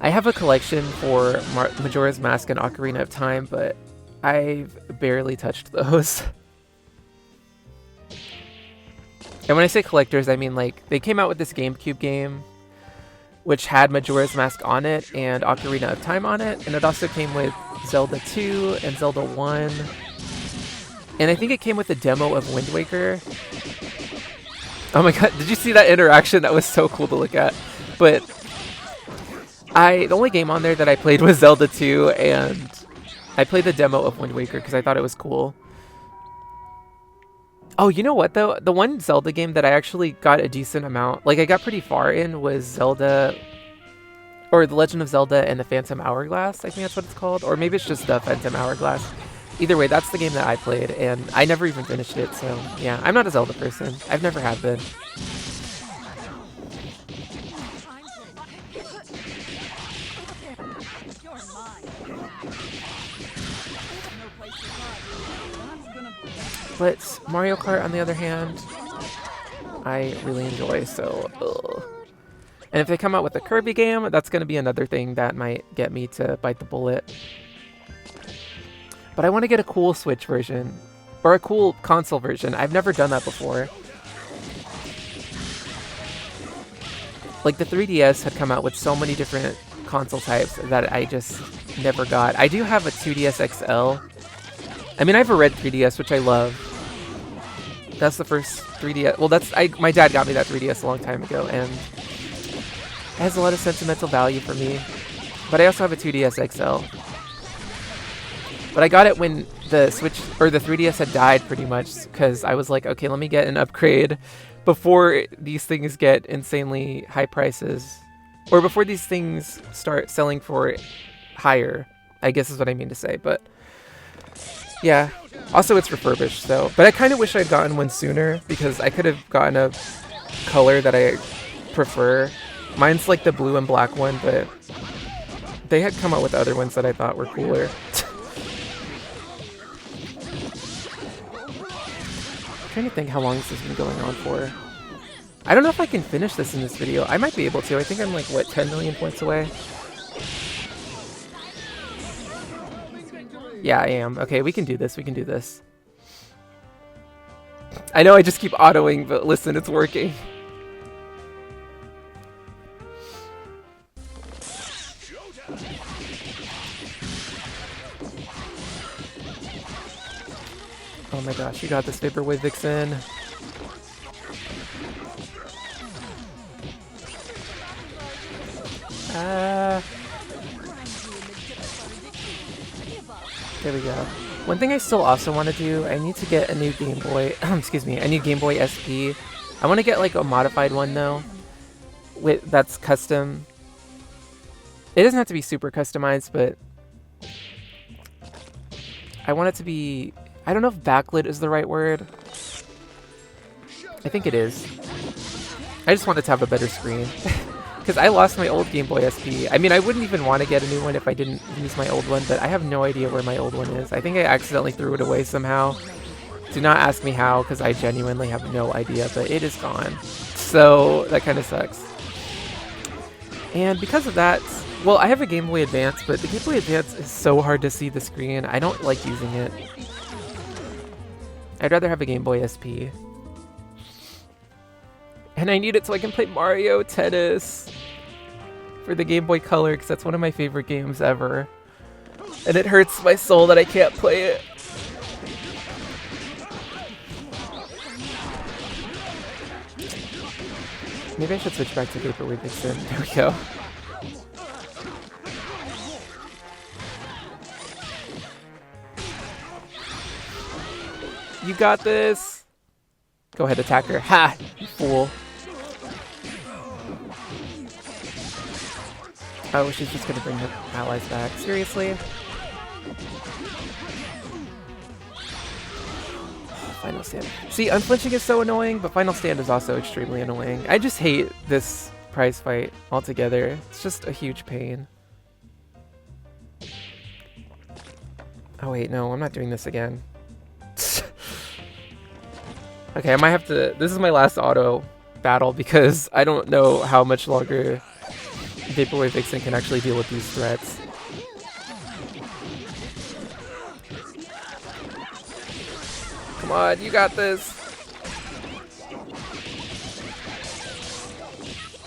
I have a collection for Majora's Mask and Ocarina of Time, but I've barely touched those. And when I say collectors, I mean like they came out with this GameCube game which had Majora's Mask on it and Ocarina of Time on it, and it also came with Zelda 2 and Zelda 1. And I think it came with a demo of Wind Waker. Oh my god, did you see that interaction? That was so cool to look at. But the only game on there that I played was Zelda 2, and I played the demo of Wind Waker because I thought it was cool. Oh, you know what though? The one Zelda game that I actually got a decent amount, like I got pretty far in, was Zelda, or The Legend of Zelda and the Phantom Hourglass, I think that's what it's called. Or maybe it's just the Phantom Hourglass. Either way, that's the game that I played, and I never even finished it, so yeah, I'm not a Zelda person. I've never have been. But Mario Kart, on the other hand, I really enjoy, so ugh. And if they come out with a Kirby game, that's going to be another thing that might get me to bite the bullet. But I want to get a cool Switch version, or a cool console version. I've never done that before. Like the 3DS had come out with so many different console types that I just never got. I do have a 2DS XL. I mean, I have a red 3DS, which I love. That's the first 3DS. Well, my dad got me that 3DS a long time ago, and it has a lot of sentimental value for me. But I also have a 2DS XL. But I got it when the Switch, or the 3DS had died pretty much, because I was like, okay, let me get an upgrade before these things get insanely high prices. Or before these things start selling for higher, I guess is what I mean to say. But yeah, also it's refurbished, so. But I kind of wish I'd gotten one sooner, because I could have gotten a color that I prefer. Mine's like the blue and black one, but they had come out with other ones that I thought were cooler. I'm trying to think how long this has been going on for. I don't know if I can finish this in this video. I might be able to. I think I'm like, what, 10 million points away? Yeah, I am. Okay, we can do this. We can do this. I know I just keep autoing, but listen, it's working. Oh my gosh, you got this, Vaporwave Vixen. There we go. One thing I still also want to do, I need to get a new Game Boy, excuse me, a new Game Boy SP. I want to get like a modified one though, that's custom. It doesn't have to be super customized, but I want it to be... I don't know if backlit is the right word. I think it is. I just want it to have a better screen. Because I lost my old Game Boy SP. I mean, I wouldn't even want to get a new one if I didn't use my old one, but I have no idea where my old one is. I think I accidentally threw it away somehow. Do not ask me how, because I genuinely have no idea, but it is gone. So, that kind of sucks. And because of that, well, I have a Game Boy Advance, but the Game Boy Advance is so hard to see the screen. I don't like using it. I'd rather have a Game Boy SP. And I need it so I can play Mario Tennis for the Game Boy Color, because that's one of my favorite games ever. And it hurts my soul that I can't play it. Maybe I should switch back to Vaporwave Vixen. There we go. You got this! Go ahead, attack her. Ha! You fool. Oh, she's just gonna bring her allies back. Seriously? Final Stand. See, unflinching is so annoying, but Final Stand is also extremely annoying. I just hate this prize fight altogether. It's just a huge pain. Oh wait, no, I'm not doing this again. Okay, I might have to... This is my last auto battle because I don't know how much longer Vaporwave Vixen can actually deal with these threats. Come on, you got this!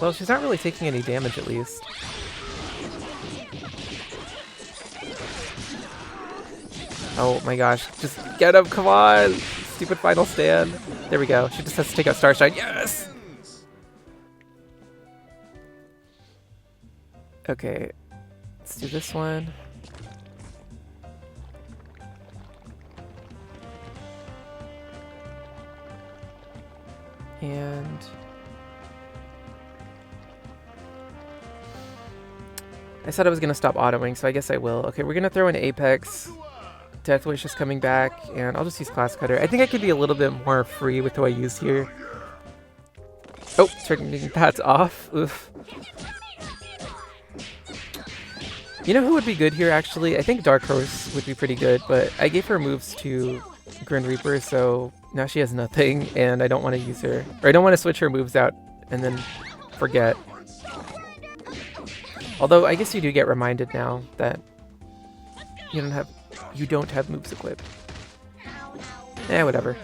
Well, she's not really taking any damage at least. Oh my gosh, just get him, come on! Stupid Final Stand. There we go. She just has to take out Starshine. Yes! Okay. Let's do this one. And... I said I was going to stop autoing, so I guess I will. Okay, we're going to throw in Apex. Deathwish is coming back, and I'll just use Class Cutter. I think I could be a little bit more free with who I use here. Oh, turning that off. Oof. You know who would be good here, actually? I think Dark Horse would be pretty good, but I gave her moves to Grim Reaper, so now she has nothing, and I don't want to use her. Or I don't want to switch her moves out and then forget. Although, I guess you do get reminded now that you don't have moves equipped. Eh, whatever.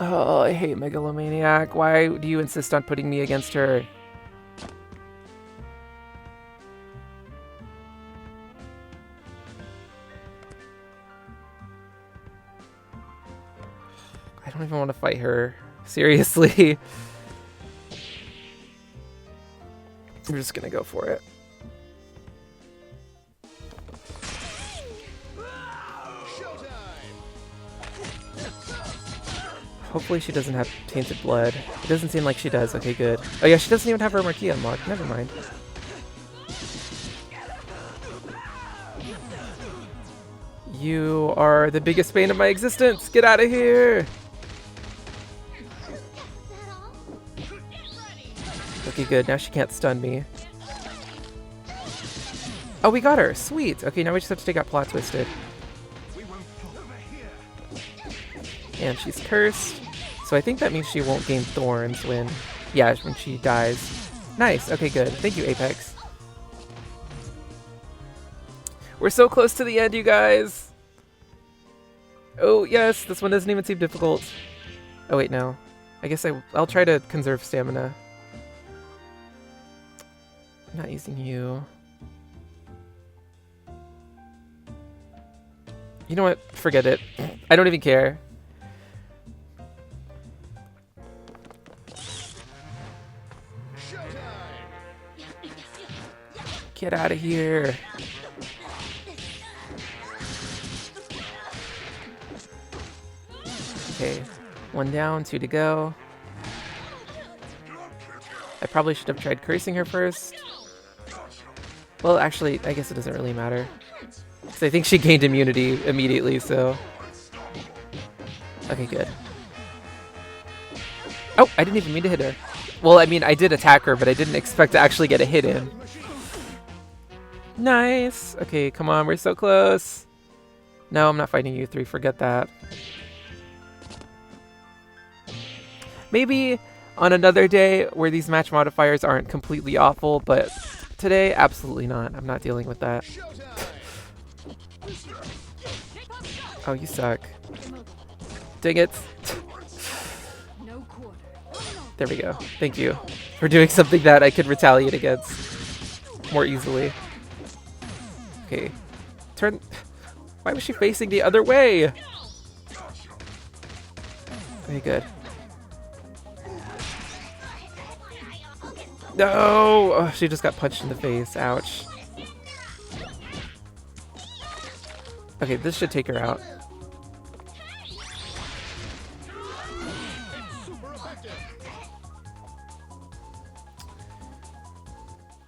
Oh, I hate Megalomaniac. Why do you insist on putting me against her? I don't even want to fight her. Seriously. I'm just gonna go for it. Hopefully she doesn't have tainted blood. It doesn't seem like she does. Okay, good. Oh yeah, she doesn't even have her marquee unlocked. Never mind. You are the biggest bane of my existence. Get out of here. Okay, good. Now she can't stun me. Oh, we got her. Sweet. Okay, now we just have to take out Plot Twisted. And she's cursed. So I think that means she won't gain thorns when she dies. Nice. Okay, good. Thank you, Apex. We're so close to the end, you guys. Oh, yes. This one doesn't even seem difficult. Oh, wait, no. I guess I'll try to conserve stamina. I'm not using you. You know what? Forget it. I don't even care. Get out of here. Okay. 1 down, 2 to go. I probably should have tried cursing her first. Well, actually, I guess it doesn't really matter. So I think she gained immunity immediately, so... Okay, good. Oh, I didn't even mean to hit her. Well, I mean, I did attack her, but I didn't expect to actually get a hit in. Nice! Okay, come on, we're so close. No, I'm not fighting you three, forget that. Maybe on another day where these match modifiers aren't completely awful, but today, absolutely not. I'm not dealing with that. Oh, you suck. Dang it. There we go. Thank you for doing something that I could retaliate against more easily. Okay. Turn... Why was she facing the other way? Okay, good. No! Oh, she just got punched in the face. Ouch. Okay, this should take her out.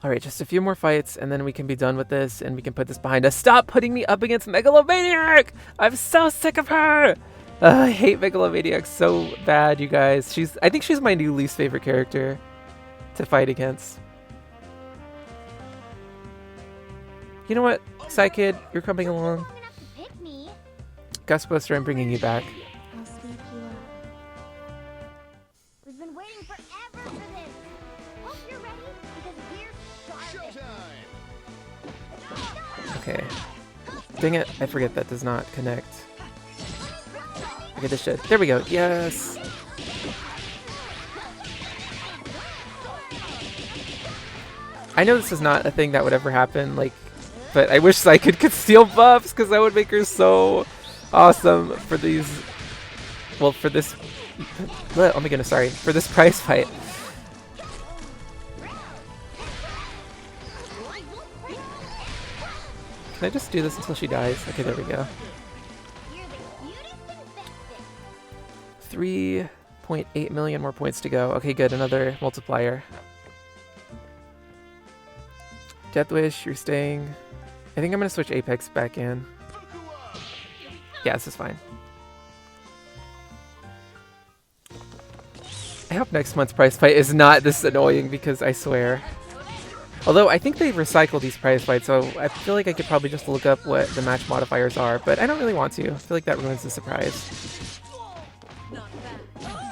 Alright, just a few more fights, and then we can be done with this, and we can put this behind us. Stop putting me up against Megalomaniac! I'm so sick of her! I hate Megalomaniac so bad, you guys. I think she's my new least favorite character to fight against. You know what, Psykid? You're coming along. Gust Buster, I'm bringing you back. I'll sweep you up. We've been waiting forever for this. Hope you're ready because we're starving. Okay. Dang it, I forget that does not connect. Okay, this should. There we go. Yes! I know this is not a thing that would ever happen, like, but I wish Psykid could steal buffs because that would make her so awesome for these. Well, for this. Oh my goodness, sorry. For this prize fight. Can I just do this until she dies? Okay, there we go. 3.8 million more points to go. Okay, good. Another multiplier. Death Wish, you're staying. I think I'm going to switch Apex back in. Yeah, this is fine. I hope next month's prize fight is not this annoying because I swear. Although I think they recycle these prize fights, so I feel like I could probably just look up what the match modifiers are, but I don't really want to. I feel like that ruins the surprise.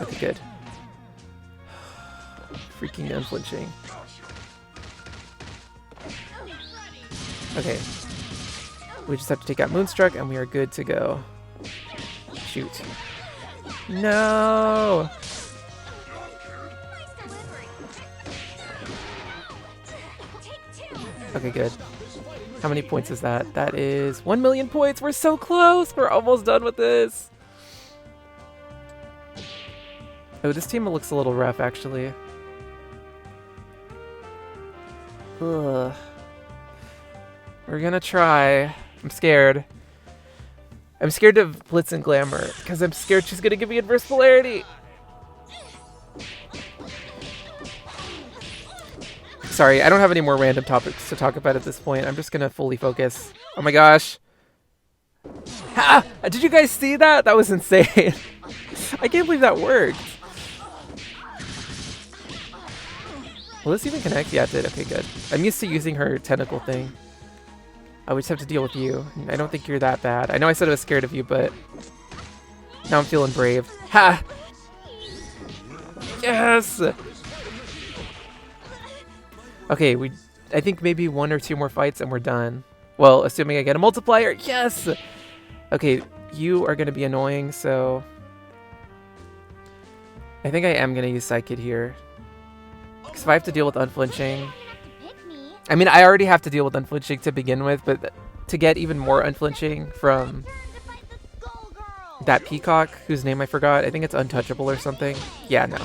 Okay, good. Freaking unflinching. Okay. We just have to take out Moonstruck and we are good to go. Shoot. No! Okay, good. How many points is that? That is 1 million points! We're so close! We're almost done with this! Oh, this team looks a little rough, actually. Ugh. We're gonna try. I'm scared. I'm scared of Blitz and Glamour, because I'm scared she's gonna give me inverse polarity! Sorry, I don't have any more random topics to talk about at this point. I'm just gonna fully focus. Oh my gosh. Ha! Did you guys see that? That was insane. I can't believe that worked. Will this even connect? Yeah, it did. Okay, good. I'm used to using her tentacle thing. I just have to deal with you. I don't think you're that bad. I know I said I was scared of you, but now I'm feeling brave. Ha! Yes! Okay, I think maybe 1 or 2 more fights and we're done. Well, assuming I get a multiplier. Yes! Okay, you are going to be annoying, so I think I am going to use Psykid here. Because if I have to deal with unflinching... I mean, I already have to deal with unflinching to begin with, but to get even more unflinching from that peacock, whose name I forgot, I think it's Untouchable or something. Yeah, no.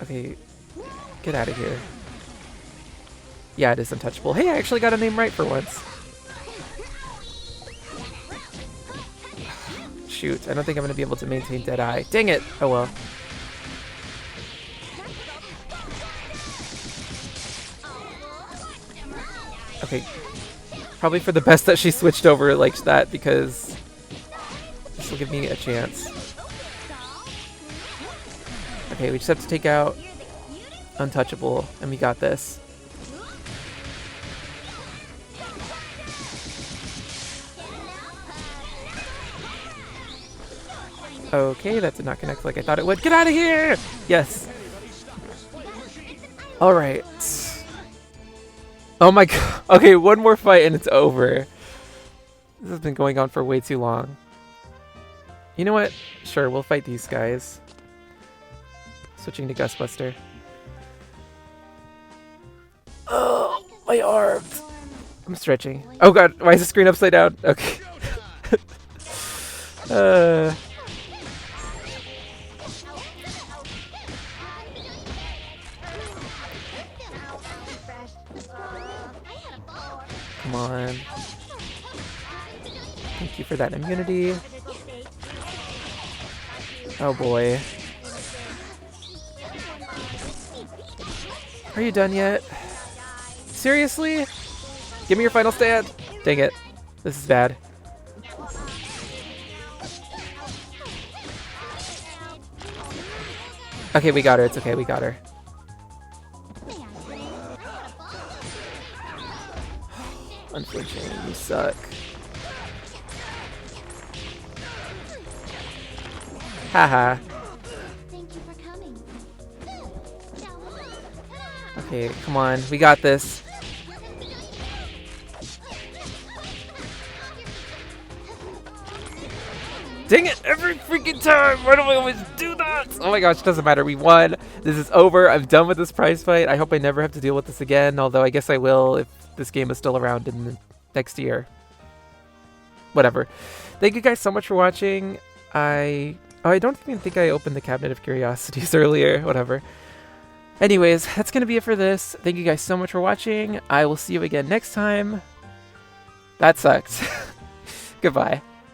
Okay, get out of here. Yeah, it is Untouchable. Hey, I actually got a name right for once. shoot. I don't think I'm going to be able to maintain Deadeye. Dang it! Oh well. Okay. Probably for the best that she switched over like that, because this will give me a chance. Okay, we just have to take out Untouchable, and we got this. Okay, that did not connect like I thought it would. Get out of here! Yes. Alright. Oh my god. Okay, one more fight and it's over. This has been going on for way too long. You know what? Sure, we'll fight these guys. Switching to Gustbuster. Oh, my arms. I'm stretching. Oh god, why is the screen upside down? Okay. Come on. Thank you for that immunity. Oh boy. Are you done yet? Seriously? Give me your final stand. Dang it. This is bad. Okay, we got her. It's okay, we got her. Unflinching, you suck. Haha. Okay, come on. We got this. Dang it! Every freaking time! Why do I always do that? Oh my gosh, doesn't matter. We won. This is over. I'm done with this prize fight. I hope I never have to deal with this again, although I guess I will if this game is still around in the next year. Whatever. Thank you guys so much for watching. I don't even think I opened the Cabinet of Curiosities earlier. Whatever. Anyways, that's going to be it for this. Thank you guys so much for watching. I will see you again next time. That sucked. Goodbye.